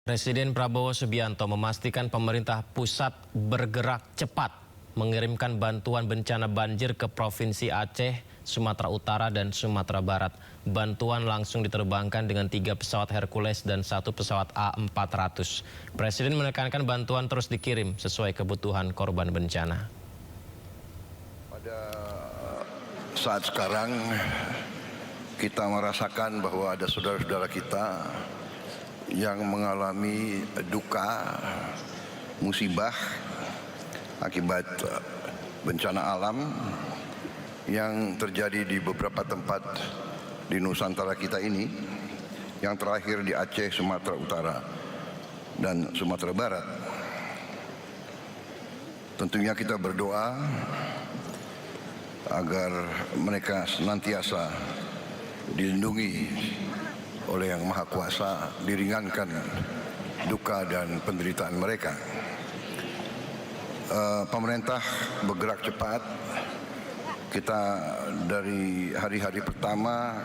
Presiden Prabowo Subianto memastikan pemerintah pusat bergerak cepat mengirimkan bantuan bencana banjir ke Provinsi Aceh, Sumatera Utara, dan Sumatera Barat. Bantuan langsung diterbangkan dengan 3 pesawat Hercules dan 1 pesawat A400. Presiden menekankan bantuan terus dikirim sesuai kebutuhan korban bencana. Pada saat sekarang kita merasakan bahwa ada saudara-saudara kita yang mengalami duka, musibah akibat bencana alam yang terjadi di beberapa tempat di Nusantara kita ini, yang terakhir di Aceh, Sumatera Utara, dan Sumatera Barat. Tentunya kita berdoa agar mereka senantiasa dilindungi oleh Yang Maha Kuasa, diringankan duka dan penderitaan mereka. Pemerintah bergerak cepat. Kita dari hari-hari pertama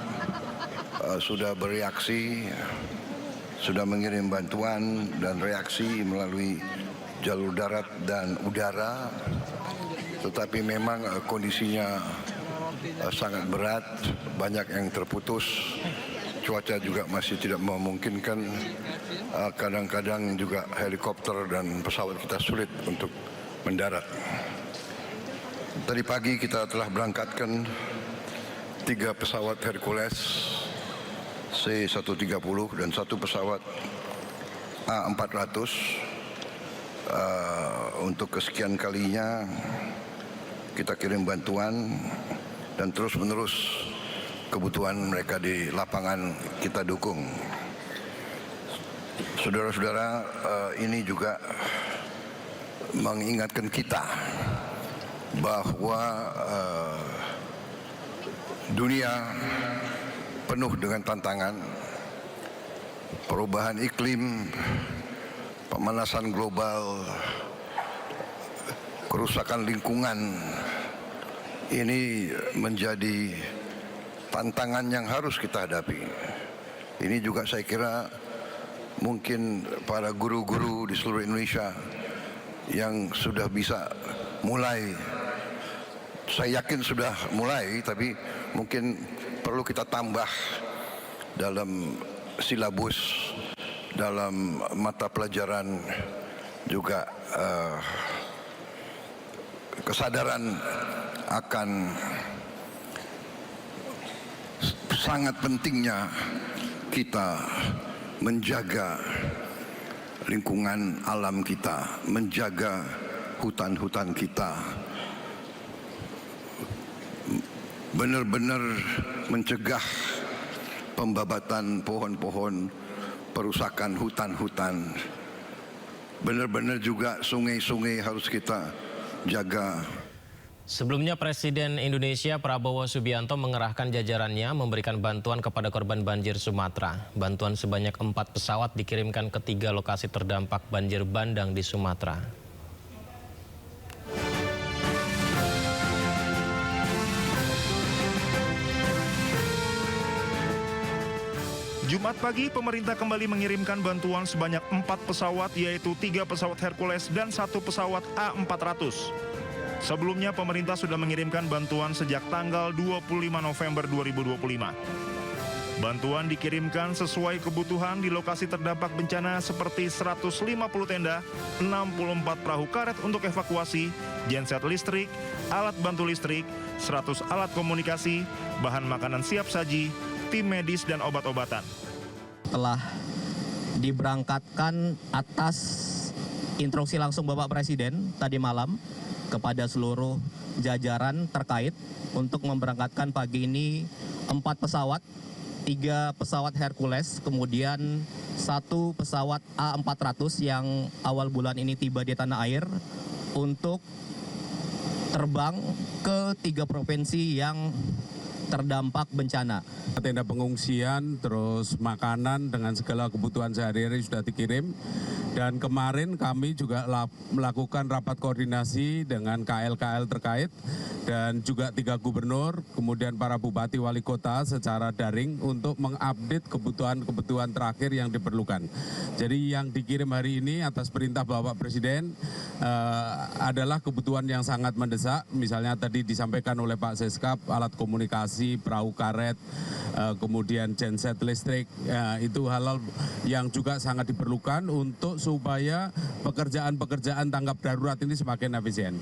sudah bereaksi, sudah mengirim bantuan dan reaksi melalui jalur darat dan udara. Tetapi memang kondisinya sangat berat, banyak yang terputus. Cuaca juga masih tidak memungkinkan, kadang-kadang juga helikopter dan pesawat kita sulit untuk mendarat. Tadi pagi kita telah berangkatkan 3 pesawat Hercules C-130 dan 1 pesawat A400. Untuk kesekian kalinya kita kirim bantuan dan terus-menerus kebutuhan mereka di lapangan kita dukung. Saudara-saudara, ini juga mengingatkan kita bahwa dunia penuh dengan tantangan, perubahan iklim, pemanasan global, kerusakan lingkungan. Ini menjadi tantangan yang harus kita hadapi. Ini juga saya kira mungkin para guru-guru di seluruh Indonesia yang sudah bisa mulai, saya yakin sudah mulai, tapi mungkin perlu kita tambah dalam silabus, dalam mata pelajaran juga kesadaran akan sangat pentingnya kita menjaga lingkungan alam kita, menjaga hutan-hutan kita, benar-benar mencegah pembabatan pohon-pohon, perusakan hutan-hutan. Benar-benar juga sungai-sungai harus kita jaga. Sebelumnya Presiden Indonesia Prabowo Subianto mengerahkan jajarannya memberikan bantuan kepada korban banjir Sumatera. Bantuan sebanyak 4 pesawat dikirimkan ke 3 lokasi terdampak banjir bandang di Sumatera. Jumat pagi, pemerintah kembali mengirimkan bantuan sebanyak 4 pesawat, yaitu 3 pesawat Hercules dan 1 pesawat A400. Sebelumnya, pemerintah sudah mengirimkan bantuan sejak tanggal 25 November 2025. Bantuan dikirimkan sesuai kebutuhan di lokasi terdampak bencana seperti 150 tenda, 64 perahu karet untuk evakuasi, genset listrik, alat bantu listrik, 100 alat komunikasi, bahan makanan siap saji, tim medis, dan obat-obatan. Telah diberangkatkan atas instruksi langsung Bapak Presiden tadi malam kepada seluruh jajaran terkait untuk memberangkatkan pagi ini 4 pesawat, 3 pesawat Hercules, kemudian 1 pesawat A400 yang awal bulan ini tiba di tanah air untuk terbang ke 3 provinsi yang terdampak bencana. Tenda pengungsian, terus makanan dengan segala kebutuhan sehari-hari sudah dikirim. Dan kemarin kami juga melakukan rapat koordinasi dengan KL-KL terkait dan juga 3 gubernur, kemudian para bupati wali kota secara daring untuk mengupdate kebutuhan-kebutuhan terakhir yang diperlukan. Jadi yang dikirim hari ini atas perintah Bapak Presiden adalah kebutuhan yang sangat mendesak. Misalnya tadi disampaikan oleh Pak Seskap, alat komunikasi, perahu karet, kemudian genset listrik, itu hal-hal yang juga sangat diperlukan untuk supaya pekerjaan-pekerjaan tanggap darurat ini semakin efisien.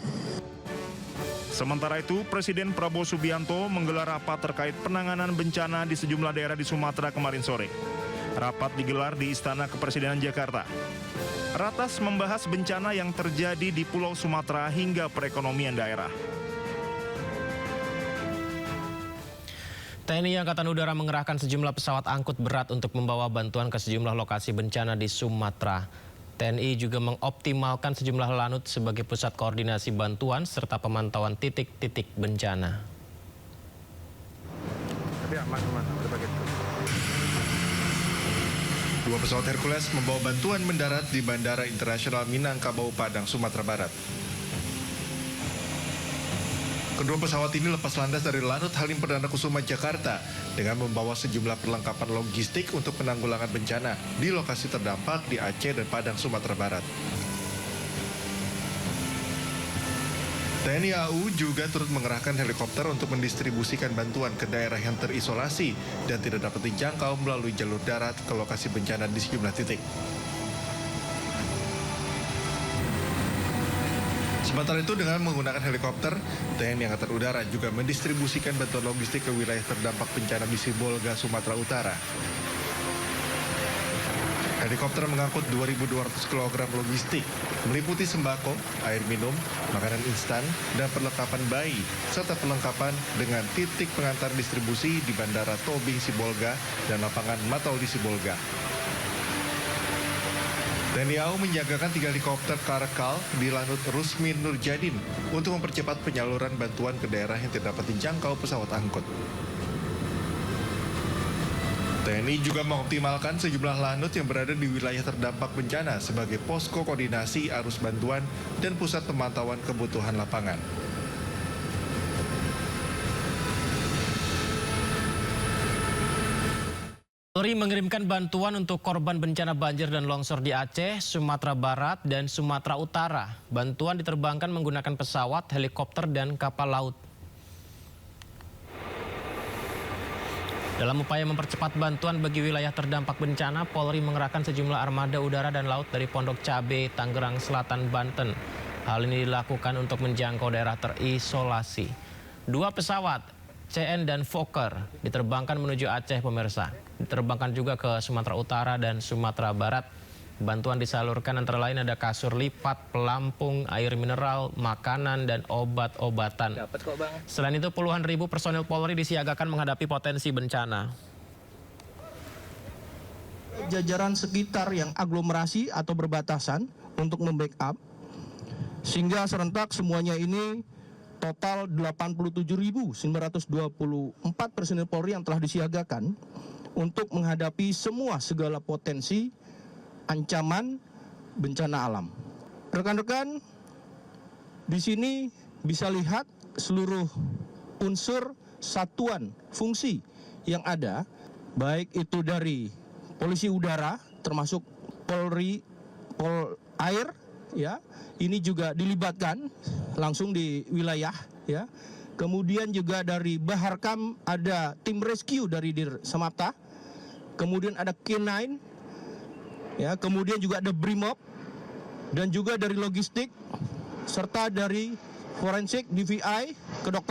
Sementara itu, Presiden Prabowo Subianto menggelar rapat terkait penanganan bencana di sejumlah daerah di Sumatera kemarin sore. Rapat digelar di Istana Kepresidenan Jakarta. Ratas membahas bencana yang terjadi di Pulau Sumatera hingga perekonomian daerah. TNI Angkatan Udara mengerahkan sejumlah pesawat angkut berat untuk membawa bantuan ke sejumlah lokasi bencana di Sumatera. TNI juga mengoptimalkan sejumlah lanut sebagai pusat koordinasi bantuan serta pemantauan titik-titik bencana. Dua pesawat Hercules membawa bantuan mendarat di Bandara Internasional Minangkabau, Padang, Sumatera Barat. Kedua pesawat ini lepas landas dari Lanut Halim Perdana Kusuma, Jakarta dengan membawa sejumlah perlengkapan logistik untuk penanggulangan bencana di lokasi terdampak di Aceh dan Padang, Sumatera Barat. TNI AU juga turut mengerahkan helikopter untuk mendistribusikan bantuan ke daerah yang terisolasi dan tidak dapat dijangkau melalui jalur darat ke lokasi bencana di sejumlah titik. Sementara itu dengan menggunakan helikopter, TNI Angkatan Udara juga mendistribusikan bantuan logistik ke wilayah terdampak bencana di Sibolga, Sumatera Utara. Helikopter mengangkut 2.200 kg logistik, meliputi sembako, air minum, makanan instan, dan perlengkapan bayi, serta perlengkapan dengan titik pengantar distribusi di Bandara Tobing Sibolga dan lapangan Matauli Sibolga. TNI AU menyiagakan 3 helikopter Karakal di Lanut Rusmin Nurjadin untuk mempercepat penyaluran bantuan ke daerah yang tidak dapat dijangkau pesawat angkut. TNI juga mengoptimalkan sejumlah lanut yang berada di wilayah terdampak bencana sebagai posko koordinasi arus bantuan dan pusat pemantauan kebutuhan lapangan. Polri mengirimkan bantuan untuk korban bencana banjir dan longsor di Aceh, Sumatera Barat, dan Sumatera Utara. Bantuan diterbangkan menggunakan pesawat, helikopter, dan kapal laut. Dalam upaya mempercepat bantuan bagi wilayah terdampak bencana, Polri mengerahkan sejumlah armada udara dan laut dari Pondok Cabe, Tangerang Selatan, Banten. Hal ini dilakukan untuk menjangkau daerah terisolasi. 2 pesawat CN dan Fokker diterbangkan menuju Aceh, pemirsa. Diterbangkan juga ke Sumatera Utara dan Sumatera Barat. Bantuan disalurkan antara lain ada kasur lipat, pelampung, air mineral, makanan, dan obat-obatan. Dapat kok, Bang. Selain itu, puluhan ribu personil Polri disiagakan menghadapi potensi bencana. Jajaran sekitar yang aglomerasi atau berbatasan untuk membackup, sehingga serentak semuanya ini total 87.924 personil Polri yang telah disiagakan untuk menghadapi segala potensi ancaman bencana alam. Rekan-rekan, di sini bisa lihat seluruh unsur satuan fungsi yang ada, baik itu dari Polisi Udara, termasuk Polri, Pol Air, ya, ini juga dilibatkan langsung di wilayah, ya. Kemudian juga dari Baharkam ada tim rescue dari Dir Samapta, kemudian ada K9, ya, kemudian juga ada Brimob, dan juga dari logistik serta dari forensik, DVI, kedokteran.